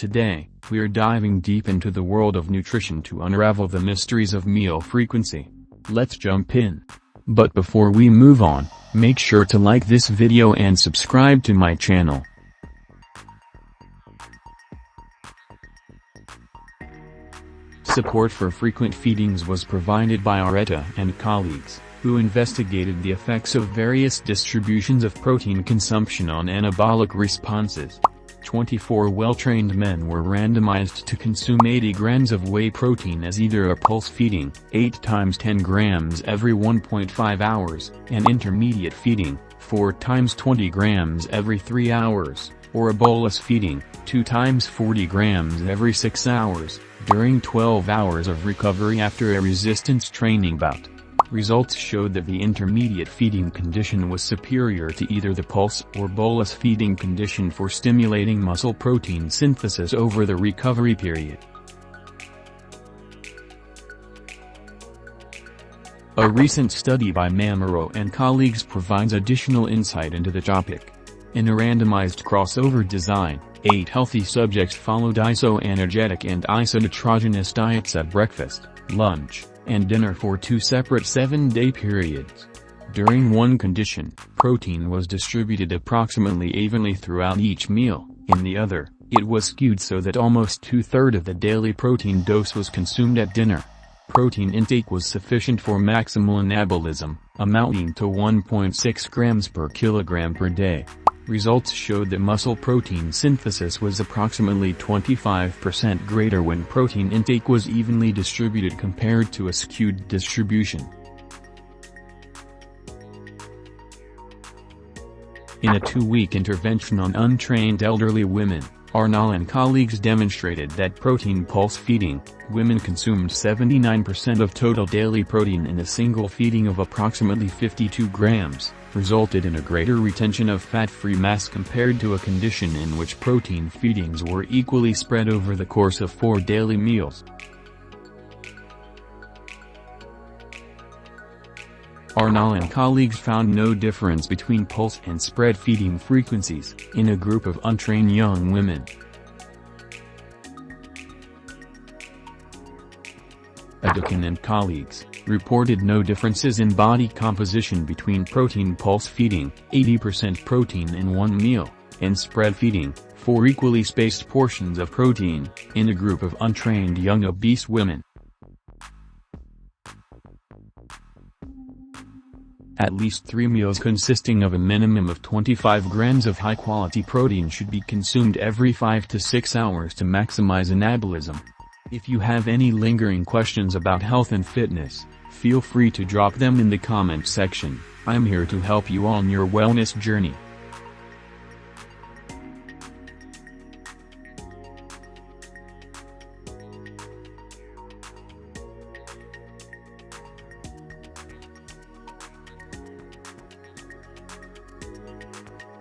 Today, we are diving deep into the world of nutrition to unravel the mysteries of meal frequency. Let's jump in. But before we move on, make sure to like this video and subscribe to my channel. Support for frequent feedings was provided by Areta and colleagues, who investigated the effects of various distributions of protein consumption on anabolic responses. 24 well-trained men were randomized to consume 80 grams of whey protein as either a pulse feeding, 8 times 10 grams every 1.5 hours, and intermediate feeding, 4 times 20 grams every 3 hours, or a bolus feeding, 2 times 40 grams every 6 hours, during 12 hours of recovery after a resistance training bout. Results showed that the intermediate feeding condition was superior to either the pulse or bolus feeding condition for stimulating muscle protein synthesis over the recovery period. A recent study by Mamero and colleagues provides additional insight into the topic. In a randomized crossover design, 8 healthy subjects followed isoenergetic and isodetrogenous diets at breakfast, lunch, and dinner for 2 separate 7-day periods. During one condition, protein was distributed approximately evenly throughout each meal. In the other, it was skewed so that almost 2/3 of the daily protein dose was consumed at dinner. Protein intake was sufficient for maximal anabolism, amounting to 1.6 grams per kilogram per day. Results showed that muscle protein synthesis was approximately 25% greater when protein intake was evenly distributed compared to a skewed distribution. In a 2-week intervention on untrained elderly women, Arnal and colleagues demonstrated that protein pulse feeding, women consumed 79% of total daily protein in a single feeding of approximately 52 grams, resulted in a greater retention of fat-free mass compared to a condition in which protein feedings were equally spread over the course of 4 daily meals. Arnal and colleagues found no difference between pulse and spread feeding frequencies in a group of untrained young women. Adekin and colleagues reported no differences in body composition between protein pulse feeding, 80% protein in one meal, and spread feeding, 4 equally spaced portions of protein, in a group of untrained young obese women. At least 3 meals consisting of a minimum of 25 grams of high-quality protein should be consumed every 5 to 6 hours to maximize anabolism. If you have any lingering questions about health and fitness, feel free to drop them in the comment section. I'm here to help you on your wellness journey.